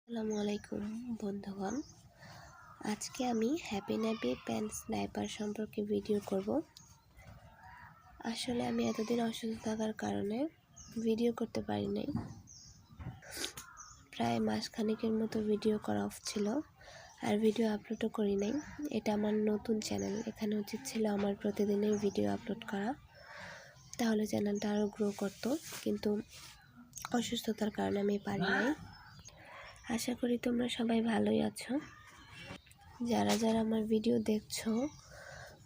আসসালামু আলাইকুম বন্ধুগণ। আজকে আমি হ্যাপি ন্যাপি প্যান্টস ডাইপার সম্পর্কে ভিডিও করব। আসলে আমি এতদিন অসুস্থ থাকার কারণে ভিডিও করতে পারি নাই। প্রায় মাসখানেকের মতো ভিডিও করা অফ ছিল, আর ভিডিও আপলোডও করি নাই। এটা আমার নতুন চ্যানেল, এখানে উচিত ছিল আমার প্রতিদিনই ভিডিও আপলোড করা, তাহলে চ্যানেলটা আরও গ্রো করতো, কিন্তু অসুস্থতার কারণে আমি পারি নাই। আশা করি তোমরা সবাই ভালোই আছো। যারা যারা আমার ভিডিও দেখছো,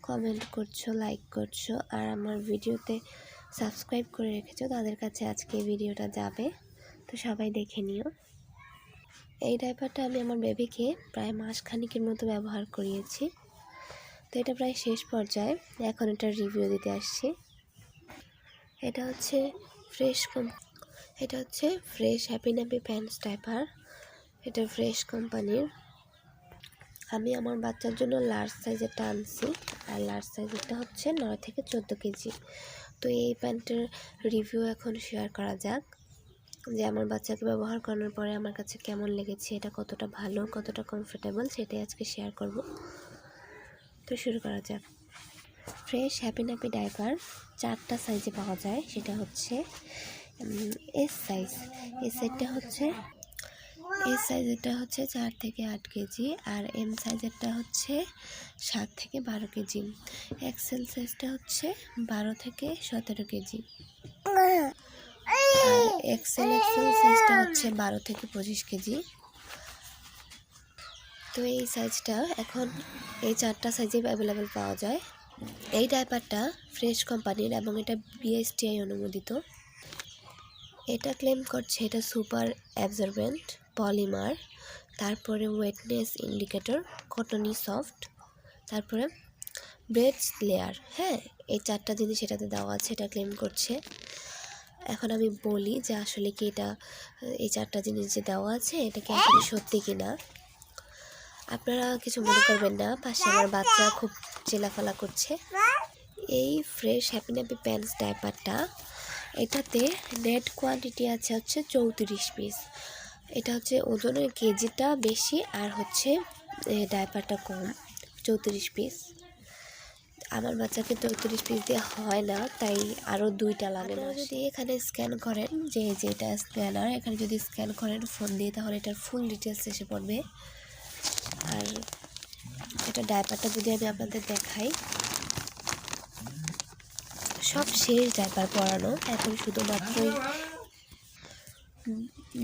কমেন্ট করছো, লাইক করছো, আর আমার ভিডিওতে সাবস্ক্রাইব করে রেখেছো, তাদের কাছে আজকে এই ভিডিওটা যাবে, তো সবাই দেখে নিও। এই ডাইপারটা আমি আমার বেবিকে প্রায় মাসখানেকের মতো ব্যবহার করিয়েছি, তো এটা প্রায় শেষ পর্যায়ে। এখন এটার রিভিউ দিতে আসছি। এটা হচ্ছে fresh happy nappy pants diaper. এটা ফ্রেশ কোম্পানির। আমি আমার বাচ্চার জন্য লার্জ সাইজেরটা আনছি, আর লার্জ সাইজেরটা হচ্ছে 9 থেকে 14 কেজি। তো এই প্যান্টের রিভিউ এখন শেয়ার করা যাক, যে আমার বাচ্চাকে ব্যবহার করানোর পরে আমার কাছে কেমন লেগেছে, এটা কতটা ভালো, কতটা কমফোর্টেবল, সেটাই আজকে শেয়ার করব। তো শুরু করা যাক। ফ্রেশ হ্যাপি ন্যাপি ডাইপার 4টা সাইজে পাওয়া যায়। সেটা হচ্ছে এস সাইজ। এই সাইজেরটা হচ্ছে 4 থেকে 8 কেজি, আর এম সাইজেরটা হচ্ছে 7 থেকে 12 কেজি। এক্সেল সাইজটা হচ্ছে 12 থেকে 17 কেজি, আর এক্সেল সাইজটা হচ্ছে 12 থেকে 25 কেজি। তো এই সাইজটা এখন এই 4টা সাইজে অ্যাভেলেবেল পাওয়া যায়। এই ডাইপারটা ফ্রেশ কোম্পানির এবং এটা বিএসটিআই অনুমোদিত। এটা ক্লেম করছে এটা সুপার অ্যাবজর্বেন্ট পলিমার, তারপরে ওয়েটনেস ইন্ডিকেটর, কটনি সফট, তারপরে ব্রেডস লেয়ার। হ্যাঁ, এই 4টা জিনিস এটাতে দেওয়া আছে, এটা ক্লেম করছে। এখন আমি বলি যে আসলে কি এটা, এই 4টা জিনিস যে দেওয়া আছে এটা কি আসলে সত্যি কি না। আপনারা কিছু মনে করবেন না, পাশে আমার বাচ্চা খুব চেলাফালা করছে। এই ফ্রেশ হ্যাপি ন্যাপি প্যান্টস ডাইপারটা, এটাতে নেট কোয়ান্টিটি আছে হচ্ছে 34 পিস। এটা হচ্ছে ওজনের কেজিটা বেশি, আর হচ্ছে ডাইপারটা কম, 34 পিস। আমার বাচ্চাকে 34 পিস দিয়ে হয় না, তাই আরও 2টা লাগে। যদি এখানে স্ক্যান করেন, যে যেটা স্ক্যানার, এখানে যদি স্ক্যান করেন ফোন দিয়ে, তাহলে এটার ফুল ডিটেলস এসে পড়বে। আর এটা ডাইপারটা যদি আমি আপনাদের দেখাই, সব শেষ ডাইপার পরানো, এখন শুধুমাত্রই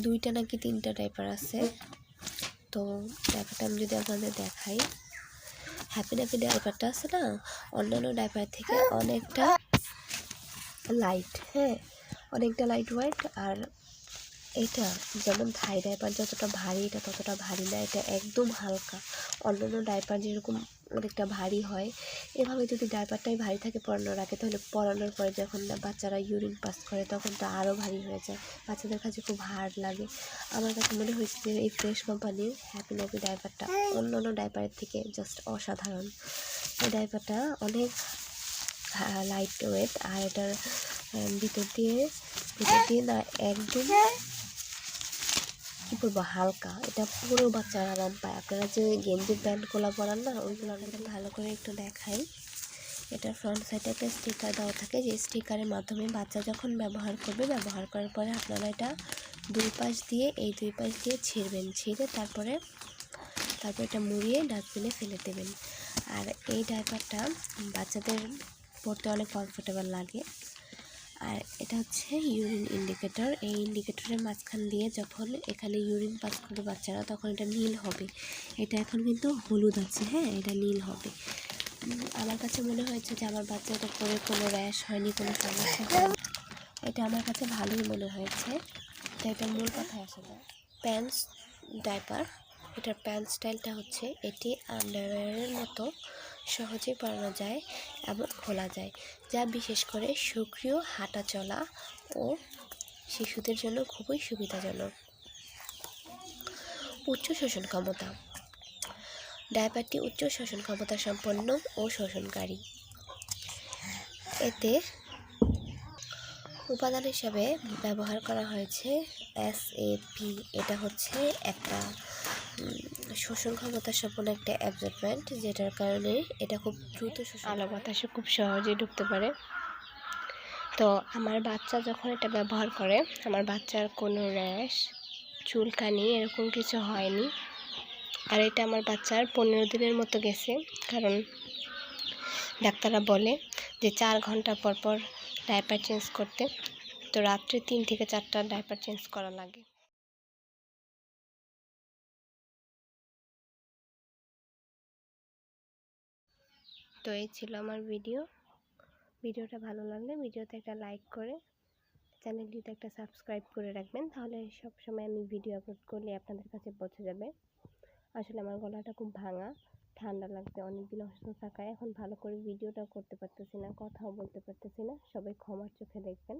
2টা নাকি 3টা ডাইপার আছে। তো ডাইপারটা আমি যদি আপনাদের দেখাই, হ্যাপি ন্যাপি ডাইপারটা আছে না, অন্যান্য ডাইপার থেকে অনেকটা লাইট। হ্যাঁ, অনেকটা লাইট ওয়েট। আর এটা যেমন থাই ডাইপার যতটা ভারী, এটা ততটা ভারী না, এটা একদম হালকা। অন্যান্য ডাইপার যেরকম অনেকটা ভারী হয়, এভাবে যদি ডাইপারটাই ভারী থাকে পরানোর আগে, তাহলে পরানোর পরে যখন বাচ্চারা ইউরিন পাস করে তখন তো আরও ভারী হয়ে যায়, বাচ্চাদের কাছে খুব হার্ড লাগে। আমার কাছে মনে হয়েছে যে এই ফ্রেশ কোম্পানির হ্যাপি ন্যাপি ডাইপারটা অন্যান্য ডাইপারের থেকে জাস্ট অসাধারণ। এই ডাইপারটা অনেক লাইট ওয়েট, আর এটার ভিতর দিয়ে না একদম কী বলবো, হালকা। এটা পুরো বাচ্চারা আরাম পায়। আপনারা যে গেঞ্জি প্যান্টগুলো পরান না, ওইগুলো আমাদের ভালো করে একটু দেখাই। এটার ফ্রন্ট সাইডে একটা স্টিকার দেওয়া থাকে, যে স্টিকারের মাধ্যমে বাচ্চা যখন ব্যবহার করবে, ব্যবহার করার পরে আপনারা এটা দুই পাশ দিয়ে ছিঁড়বেন, ছিঁড়ে তারপরে এটা মুড়িয়ে ডাস্টবিনে ফেলে দেবেন। আর এই ডাইপারটা বাচ্চাদের পরতে অনেক কমফোর্টেবল লাগে। আর এটা হচ্ছে ইউরিন ইন্ডিকেটর। এই ইন্ডিকেটরের মাঝখান দিয়ে যখন এখানে ইউরিন পাস করবে বাচ্চারা, তখন এটা নীল হবে। এটা এখন কিন্তু হলুদ আছে, হ্যাঁ, এটা নীল হবে। আমার কাছে মনে হয়েছে যে আমার বাচ্চা এটা পরে কোনো র্যাশ হয়নি, কোনো সমস্যা হয়নি, এটা আমার কাছে ভালোই মনে হয়েছে। তো এটা মূল কথায় আসা যায়। প্যান্টস ডাইপার, এটার প্যান্ট স্টাইলটা হচ্ছে এটি আন্ডারওয়্যারের মতো সহজেই পরানো যায় এবং খোলা যায়, যা বিশেষ করে সক্রিয় হাঁটা চলা ও শিশুদের জন্য খুবই সুবিধাজনক। উচ্চ শোষণ ক্ষমতা, ডাইপারটি উচ্চ শোষণ ক্ষমতা সম্পন্ন ও শোষণকারী। এতে উপাদান হিসাবে ব্যবহার করা হয়েছে SAP। এটা হচ্ছে একটা শোষণ ক্ষমতা সম্পন্ন একটা অ্যাবজর্বেন্ট, যেটার কারণে এটা খুব দ্রুত আলো বাতাসে খুব সহজেই ঢুকতে পারে। তো আমার বাচ্চা যখন এটা ব্যবহার করে, আমার বাচ্চার কোনো র্যাশ, চুলকানি এরকম কিছু হয়নি। আর এটা আমার বাচ্চার 15 দিনের মতো গেছে, কারণ ডাক্তাররা বলে যে 4 ঘন্টা পর পর ডায়পার চেঞ্জ করতে। তো রাত্রে 3 থেকে 4টা ডায়পার চেঞ্জ করা লাগে। তো এই ছিল আমার ভিডিওটা ভালো লাগলে ভিডিওতে একটা লাইক করে চ্যানেলটিতে একটা সাবস্ক্রাইব করে রাখবেন, তাহলে সবসময় আমি ভিডিও আপলোড করলে আপনাদের কাছে পৌঁছে যাবে। আসলে আমার গলাটা খুব ভাঙা, ঠান্ডা লাগছে, অনেকদিন অসুস্থ থাকায় এখন ভালো করে ভিডিওটাও করতে পারতেছি না, কথাও বলতে পারতেছি না। সবাই ক্ষমার চোখে দেখবেন।